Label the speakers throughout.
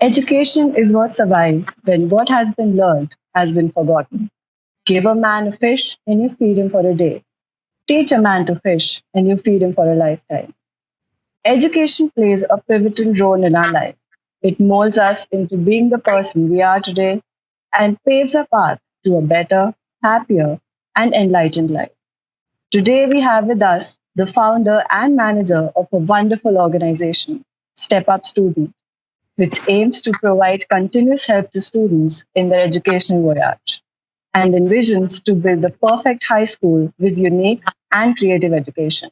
Speaker 1: Education is what survives when what has been learned has been forgotten. Give a man a fish and you feed him for a day. Teach a man to fish and you feed him for a lifetime. Education plays a pivotal role in our life. It molds us into being the person we are today and paves a path to a better, happier, and enlightened life. Today, we have with us the founder and manager of a wonderful organization, Step Up Student, which aims to provide continuous help to students in their educational voyage and envisions to build the perfect high school with unique and creative education.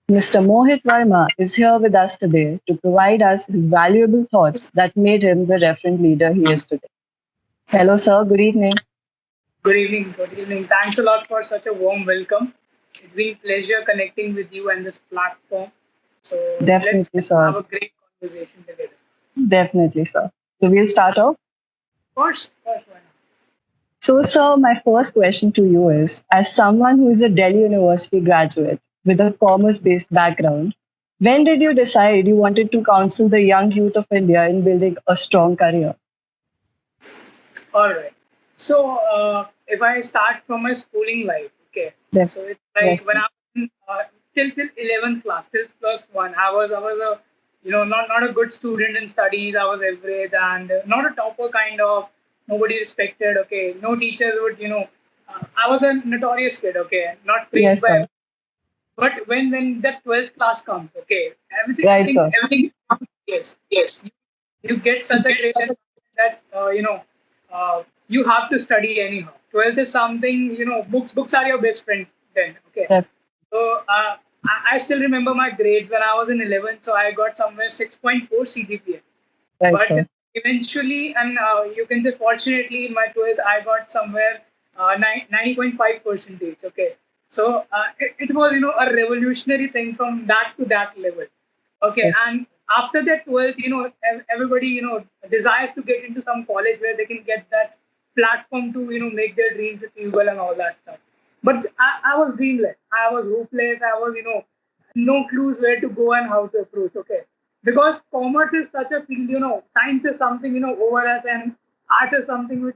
Speaker 1: Mr. Mohit Verma is here with us today to provide us his valuable thoughts that made him the referent leader he is today. Hello, sir. Good evening.
Speaker 2: Good evening. Good evening. Thanks a lot for such a warm welcome. It's been a pleasure connecting with you and this platform. So let's
Speaker 1: Definitely, sir.
Speaker 2: have a great conversation together.
Speaker 1: Definitely, sir. So we'll start off.
Speaker 2: Of course, why not?
Speaker 1: So, sir, my first question to you is, as someone who is a Delhi University graduate with a commerce-based background, when did you decide you wanted to counsel the young youth of India in building a strong career?
Speaker 2: All right. So if I start from my schooling life, okay.
Speaker 1: Def-
Speaker 2: So it's like
Speaker 1: yes,
Speaker 2: when I was in, till 11th class, till plus one, I was a not a good student in studies. I was average and not a topper kind of. Nobody respected. Okay, no teachers would I was a notorious kid. Okay, not praised
Speaker 1: yes,
Speaker 2: by.
Speaker 1: sir.
Speaker 2: But when the 12th class comes, okay,
Speaker 1: Right, sir.
Speaker 2: everything, yes, yes, you get such a great environment that you have to study anyhow. 12th is something, books are your best friends then. Okay,
Speaker 1: Def-
Speaker 2: so I still remember my grades when I was in 11th. So I got somewhere 6.4 CGPA.
Speaker 1: right,
Speaker 2: But
Speaker 1: sir.
Speaker 2: eventually, and you can say fortunately, in my 12th, I got somewhere 90.5 percentage. Okay, so it was a revolutionary thing from that to that level. Okay,
Speaker 1: Yes,
Speaker 2: and after that 12th, everybody desires to get into some college where they can get that platform to make their dreams achievable and all that stuff. But I was dreamless. I was hopeless. I was no clues where to go and how to approach. Okay, because commerce is such a field. Science is something over us, and art is something which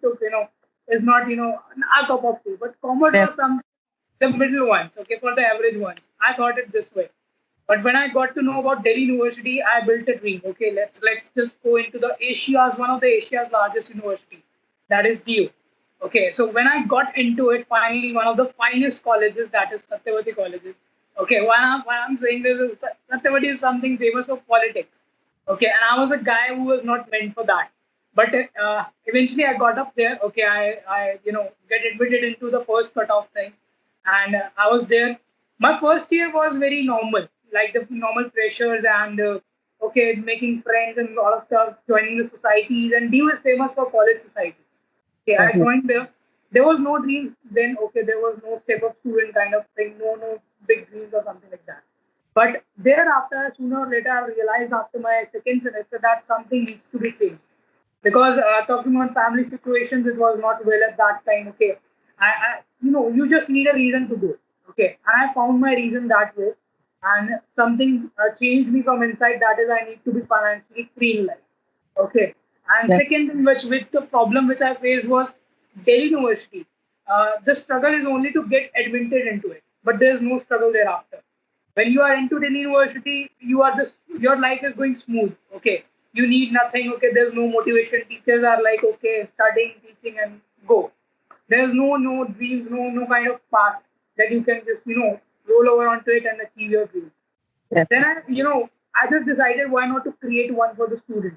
Speaker 2: is not our cup of tea. But commerce
Speaker 1: def-
Speaker 2: was some the middle ones. Okay, for the average ones. I thought it this way. But when I got to know about Delhi University, I built a dream. Okay, let's just go into the Asia's one of the Asia's largest university, that is DU. Okay, so when I got into it, finally one of the finest colleges, that is Satyavati colleges. Okay, why I'm saying this is Satyavati is something famous for politics. Okay, and I was a guy who was not meant for that. But eventually I got up there. Okay, I get admitted into the first cutoff thing, and I was there. My first year was very normal, like the normal pressures and okay, making friends and all of stuff, joining the societies. And DU is famous for college society. Okay, I
Speaker 1: Definitely.
Speaker 2: joined there. There was no dreams then. Okay, there was no step up student kind of thing. No big dreams or something like that. But thereafter, sooner or later, I realized after my second semester that something needs to be changed. Because talking about family situations, it was not well at that time. Okay, you just need a reason to do it. Okay, and I found my reason that way, and something changed me from inside. That is, I need to be financially free in life. Okay. And
Speaker 1: Def-
Speaker 2: second thing, which the problem which I faced was Delhi University. The struggle is only to get admitted into it, but there is no struggle thereafter. When you are into Delhi University, you are just your life is going smooth. Okay, you need nothing. Okay, there's no motivation. Teachers are like, okay, studying, teaching, and go. There's no dreams, no kind of path that you can just roll over onto it and achieve your dreams. Then
Speaker 1: def-
Speaker 2: I just decided why not to create one for the student,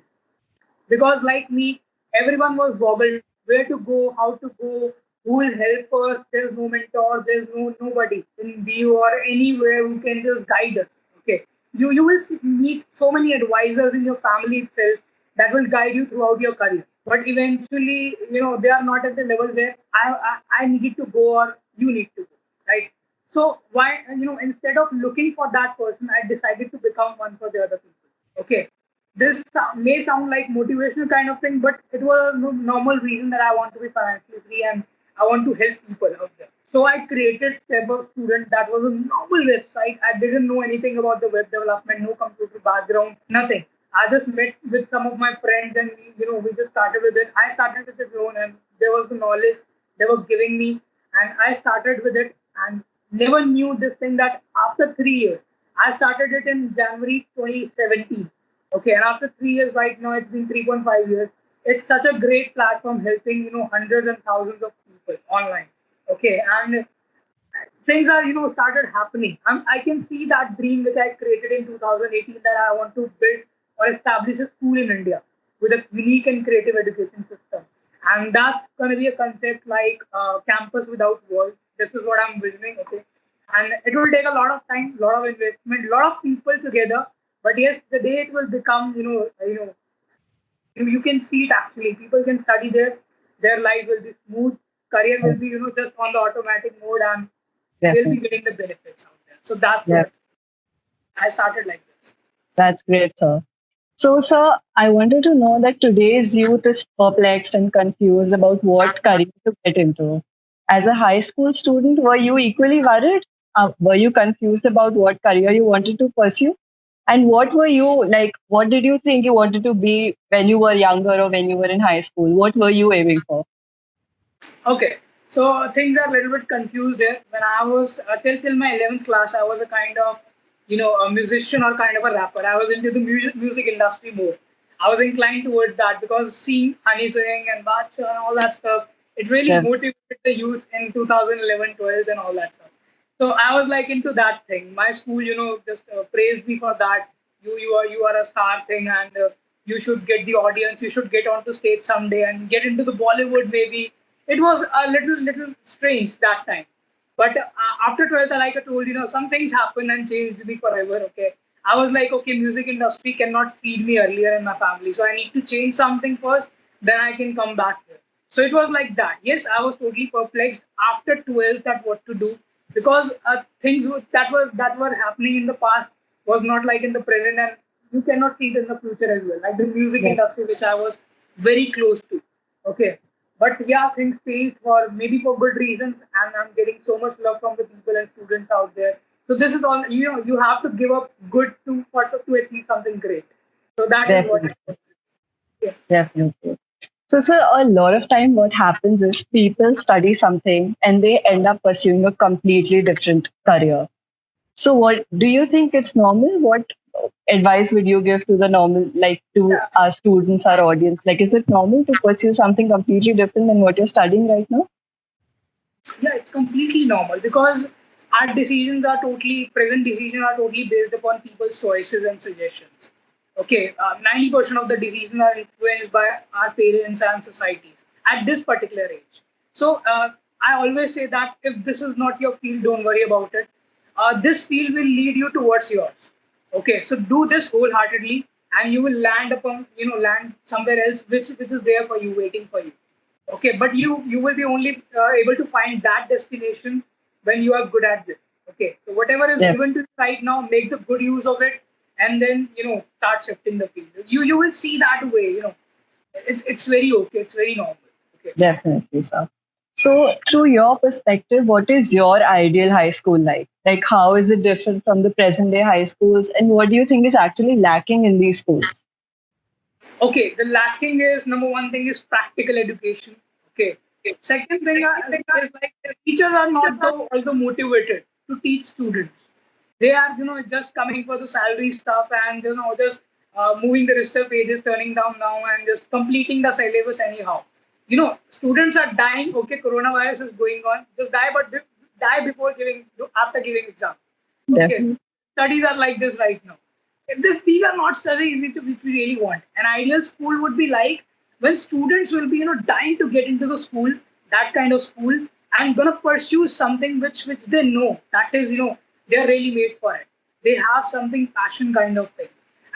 Speaker 2: because like me, everyone was wobbled where to go, how to go, who will help us. There's no mentor, there's nobody in BU or anywhere who can just guide us. Okay, you will meet so many advisors in your family itself that will guide you throughout your career. But eventually, they are not at the level where I needed to go or you need to go, right? So why instead of looking for that person, I decided to become one for the other people. Okay, this may sound like motivational kind of thing, but it was a normal reason that I want to be financially free and I want to help people out there. So I created Step Up Student. That was a normal website. I didn't know anything about the web development, no computer background, nothing. I just met with some of my friends and we just started with it. I started with it alone and there was the knowledge they were giving me and I started with it and never knew this thing that after 3 years, I started it in January 2017. Okay, and after 3 years, right now it's been 3.5 years. It's such a great platform helping hundreds and thousands of people online. Okay, and things are started happening. I can see that dream which I created in 2018 that I want to build or establish a school in India with a unique and creative education system, and that's going to be a concept like campus without walls. This is what I'm visioning. Okay, and it will take a lot of time, a lot of investment, a lot of people together. But yes, the day it will become, you can see it actually. People can study there. Their life will be smooth. Career will be, just on the automatic mode, and they'll be
Speaker 1: Definitely.
Speaker 2: getting the benefits out there. So that's
Speaker 1: Yeah,
Speaker 2: what I started like this.
Speaker 1: that's great, sir. So, sir, I wanted to know that today's youth is perplexed and confused about what career to get into. As a high school student, were you equally worried? Were you confused about what career you wanted to pursue? And what were you like? What did you think you wanted to be when you were younger or when you were in high school? What were you aiming for?
Speaker 2: Okay, so things are a little bit confused here. When I was till my 11th class, I was a kind of a musician or kind of a rapper. I was into the music industry more. I was inclined towards that because seeing Honey Singh and Bacha and all that stuff, it really
Speaker 1: Yeah,
Speaker 2: motivated the youth in 2011, 12 and all that stuff. So I was like into that thing. My school, just praised me for that. You are a star thing, and you should get the audience. You should get onto stage someday and get into the Bollywood maybe. It was a little strange that time. But after 12th, like I told, some things happened and changed me forever. Okay. I was like, okay, music industry cannot feed me earlier in my family. So I need to change something first, then I can come back here. So it was like that. Yes, I was totally perplexed after 12th at what to do because that were happening in the past was not like in the present, and you cannot see it in the future as well. Like the music
Speaker 1: yeah,
Speaker 2: industry, which I was very close to. Okay, but yeah, things changed for maybe for good reasons, and I'm getting so much love from the people and students out there. So this is all you have to give up good to achieve something great. So that is what.
Speaker 1: definitely,
Speaker 2: Yeah.
Speaker 1: definitely. So, sir, a lot of time what happens is people study something and they end up pursuing a completely different career. So, what do you think it's normal? What advice would you give to the normal, like to our students, our audience? Like, is it normal to pursue something completely different than what you're studying right now?
Speaker 2: Yeah, it's completely normal because our decisions are totally present decisions are totally based upon people's choices and suggestions. Okay, 90% of the decisions are influenced by our parents and societies at this particular age. So I always say that if this is not your field, don't worry about it. This field will lead you towards yours. Okay, so do this wholeheartedly, and you will land somewhere else, which is there for you, waiting for you. Okay, but you will be only able to find that destination when you are good at this. Okay, so whatever is
Speaker 1: Yeah,
Speaker 2: given to you right now, make the good use of it, and then start shifting the field. You will see that way. It's very okay. It's very normal. Okay.
Speaker 1: definitely, sir. So, through your perspective, what is your ideal high school like? Like, how is it different from the present day high schools? And what do you think is actually lacking in these schools?
Speaker 2: Okay, the lacking is number one thing is practical education. Okay. Second thing is like the teachers are not also motivated to teach students. They are just coming for the salary stuff and just moving the register pages, turning down now and just completing the syllabus anyhow. Students are dying. Okay, coronavirus is going on. Just die, but die before giving after giving exam. Okay,
Speaker 1: Definitely.
Speaker 2: studies are like this right now. These are not studies which we really want. An ideal school would be like when students will be dying to get into the school, that kind of school, and gonna pursue something which they know that is they're really made for it. They have something passion kind of thing,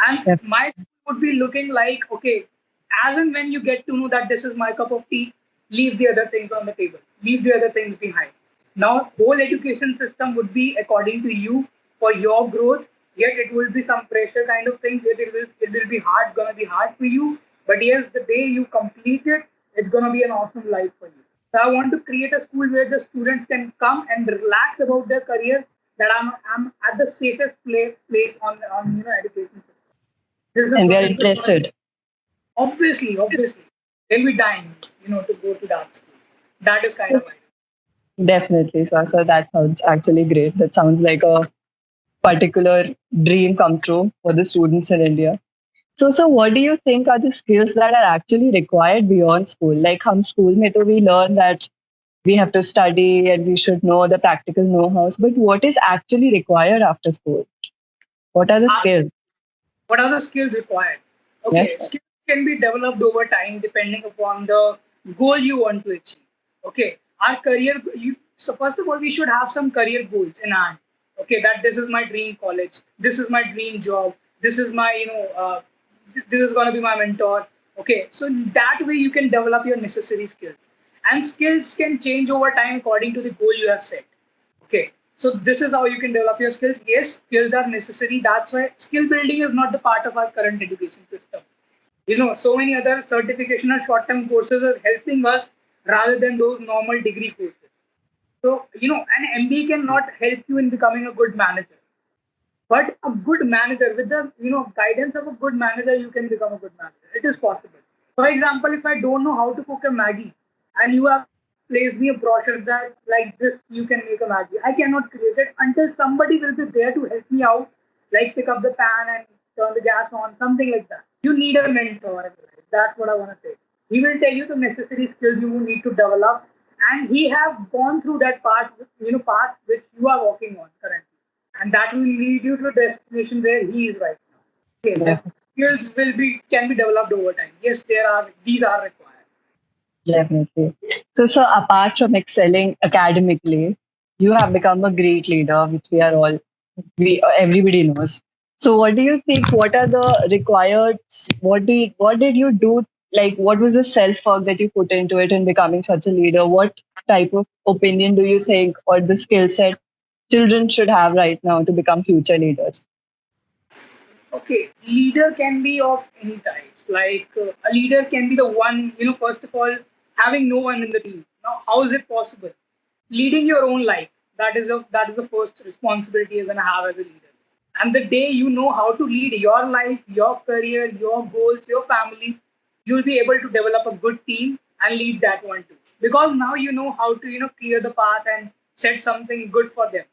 Speaker 2: and my school would be looking like okay, as and when you get to know that this is my cup of tea, leave the other things on the table, leave the other things behind. Now, whole education system would be according to you for your growth. Yet it will be some pressure kind of thing. Yet it will be hard, gonna be hard for you. But yes, the day you complete it, it's gonna be an awesome life for you. So I want to create a school where the students can come and relax about their career. That I'm at the safest place on education system. This is
Speaker 1: And we
Speaker 2: what
Speaker 1: are
Speaker 2: is the first.
Speaker 1: interested.
Speaker 2: Obviously, they'll be dying, to go to that school. That is kind of ideal.
Speaker 1: Definitely, so that sounds actually great. That sounds like a particular dream come true for the students in India. So what do you think are the skills that are actually required beyond school? Like, हम school में तो we learn that we have to study and we should know the practical know-hows. But what is actually required after school? What are the
Speaker 2: Uh,
Speaker 1: skills?
Speaker 2: What are the skills required? Okay,
Speaker 1: Yes, sir.
Speaker 2: skills can be developed over time depending upon the goal you want to achieve. Okay, our career. So first of all, we should have some career goals in hand. Okay, that this is my dream college. This is my dream job. This is my this is gonna be my mentor. Okay, so that way you can develop your necessary skills, and skills can change over time according to the goal you have set. Okay, so this is how you can develop your skills. Yes, skills are necessary. That's why skill building is not the part of our current education system. So many other certification or short-term courses are helping us rather than those normal degree courses. So, an MBA cannot help you in becoming a good manager. But a good manager, with the guidance of a good manager, you can become a good manager. It is possible. For example, if I don't know how to cook a Maggie, and you have placed me a brochure that like this you can make a Maggie, I cannot create it until somebody will be there to help me out, like pick up the pan and turn the gas on, something like that. You need a mentor in life. That's what I want to say. He will tell you the necessary skills you need to develop, and he have gone through that path which you are walking on currently, and that will lead you to the destination where he is right now. Okay, the skills will be can be developed over time. Yes, these are required.
Speaker 1: Definitely. So apart from excelling academically, you have become a great leader, which we everybody knows. So what do you think? What are the required? What did you do? Like, what was the self work that you put into it in becoming such a leader? What type of opinion do you think, or the skill set children should have right now to become future leaders?
Speaker 2: Okay, leader can be of any types. Like a leader can be the one, first of all, having no one in the team. Now, how is it possible? Leading your own life. That is the first responsibility you're gonna have as a leader. And the day you know how to lead your life, your career, your goals, your family, you'll be able to develop a good team and lead that one too. Because now you know how to, clear the path and set something good for them.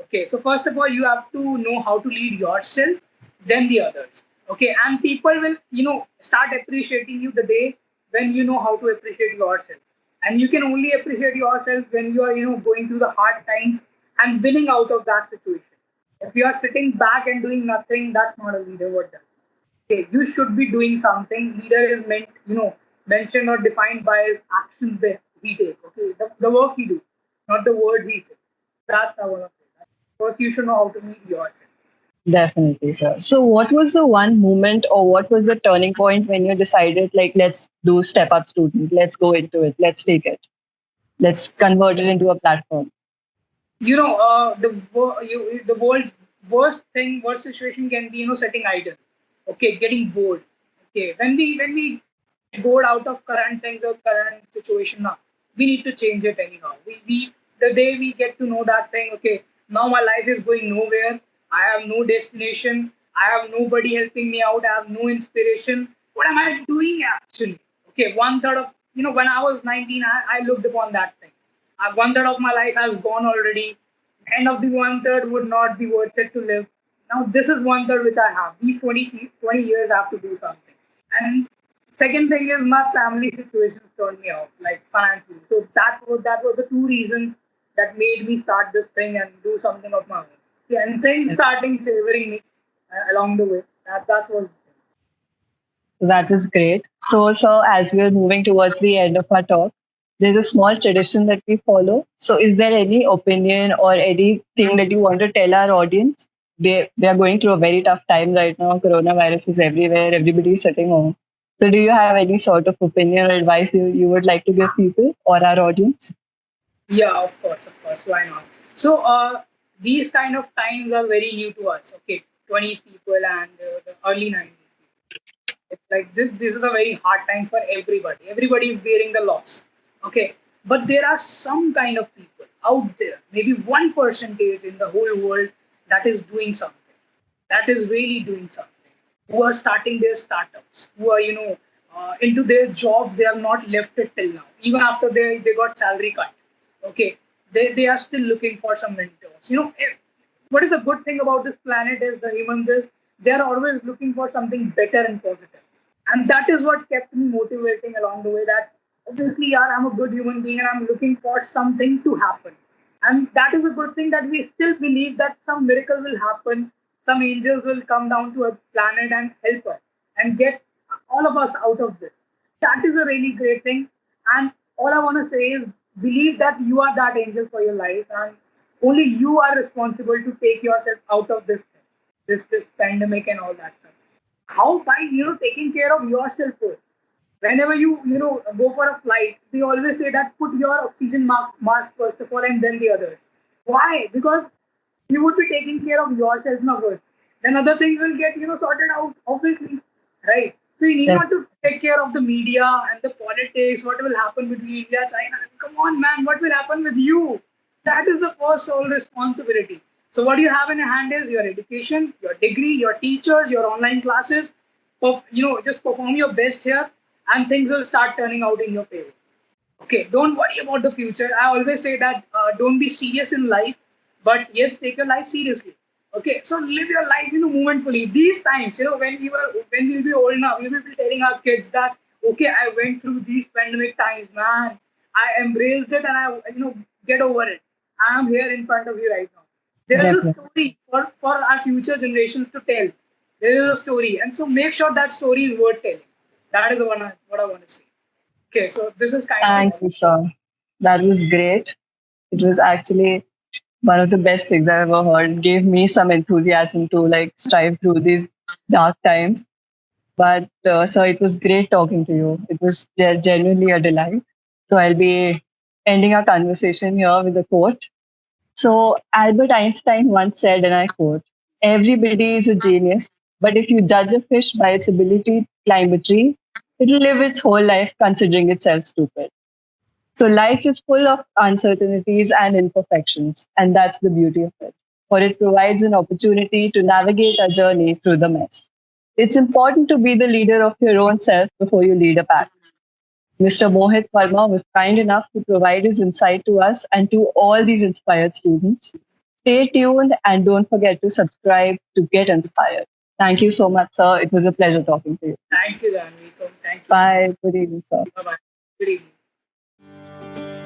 Speaker 2: Okay, so first of all, you have to know how to lead yourself, then the others. Okay, and people will, start appreciating you the day when you know how to appreciate yourself. And you can only appreciate yourself when you are, going through the hard times and winning out of that situation. If you are sitting back and doing nothing, that's not a leader. What does? Okay, you should be doing something. Leader is mentioned or defined by his actions that he takes. Okay, the work he do, not the words he says. That's how I want to say. First, you should know how to lead yourself.
Speaker 1: Definitely, sir. So, what was the one moment or what was the turning point when you decided, like, let's do step up student, let's go into it, let's take it, let's convert it into a platform?
Speaker 2: The world's worst situation can be sitting idle. Okay, getting bored. Okay, when we get bored out of current things or current situation now, we need to change it anyhow. We the day we get to know that thing. Okay, now my life is going nowhere. I have no destination. I have nobody helping me out. I have no inspiration. What am I doing actually? Okay, one third of when I was 19, I looked upon that thing. One third of my life has gone already. End of the one third would not be worth it to live. Now this is one third which I have. These 20 years I have to do something. And second thing is my family situations turned me off, like financially. So that was the two reasons that made me start this thing and do something of my own. Yeah, and things starting favoring me along the way. That was
Speaker 1: So that was great. So as we're moving towards the end of our talk, there's a small tradition that we follow. So, is there any opinion or anything that you want to tell our audience? They are going through a very tough time right now. Coronavirus is everywhere. Everybody's sitting home. So, do you have any sort of opinion or advice you would like to give people or our audience?
Speaker 2: Yeah, of course. Why not? So these kind of times are very new to us. Okay, 20s people and the early 90s. It's like this is a very hard time for everybody. Everybody is bearing the loss. Okay. But there are some kind of people out there, maybe 1% in the whole world that is doing something. That is really doing something. who are starting their startups, who are into their jobs. They have not left it till now, even after they got salary cut. Okay, they are still looking for some mentors. What is the good thing about this planet is the humans is they are always looking for something better and positive, and that is what kept me motivating along the way. That obviously, yeah, I'm a good human being and I'm looking for something to happen. And that is a good thing that we still believe that some miracle will happen, some angels will come down to a planet and help us and get all of us out of this. That is a really great thing. And all I want to say is believe that you are that angel for your life, and only you are responsible to take yourself out of this thing, this pandemic and all that stuff. How? By taking care of yourself first. Whenever you go for a flight, they always say that put your oxygen mask first of all and then the others. Why? Because you would be taking care of yourself now first. Then other things will get sorted out, obviously, right? So you need not to take care of the media and the politics. What will happen between India, China? Come on, man. What will happen with you? That is the first sole responsibility. So what you have in your hand is your education, your degree, your teachers, your online classes. Just perform your best here, and things will start turning out in your favor. Okay, don't worry about the future. I always say that don't be serious in life, but yes, take your life seriously. Okay, so live your life, momentfully. These times, when we'll be old enough, we will be telling our kids that okay, I went through these pandemic times, man. I embraced it, and I get over it. I am here in front of you right now. There is a
Speaker 1: Definitely.
Speaker 2: story for our future generations to tell. There is a story, and so make sure that story is worth telling. That is what I want to say. Okay, so this is kind of
Speaker 1: Thank
Speaker 2: all.
Speaker 1: you, sir. That was great. It was actually one of the best things I've ever heard. It gave me some enthusiasm to like strive through these dark times. But sir, it was great talking to you. It was genuinely a delight. So I'll be ending our conversation here with a quote. So Albert Einstein once said, and I quote, "Everybody is a genius, but if you judge a fish by its ability to climb a tree, it'll live its whole life considering itself stupid." So life is full of uncertainties and imperfections, and that's the beauty of it. For it provides an opportunity to navigate a journey through the mess. It's important to be the leader of your own self before you lead a pack. Mr. Mohit Verma was kind enough to provide his insight to us and to all these inspired students. Stay tuned and don't forget to subscribe to get inspired. Thank you so much, sir. It was a pleasure talking to you.
Speaker 2: Thank you, Janvi. So thank you.
Speaker 1: Bye. Good evening, sir.
Speaker 2: Bye bye. Good evening.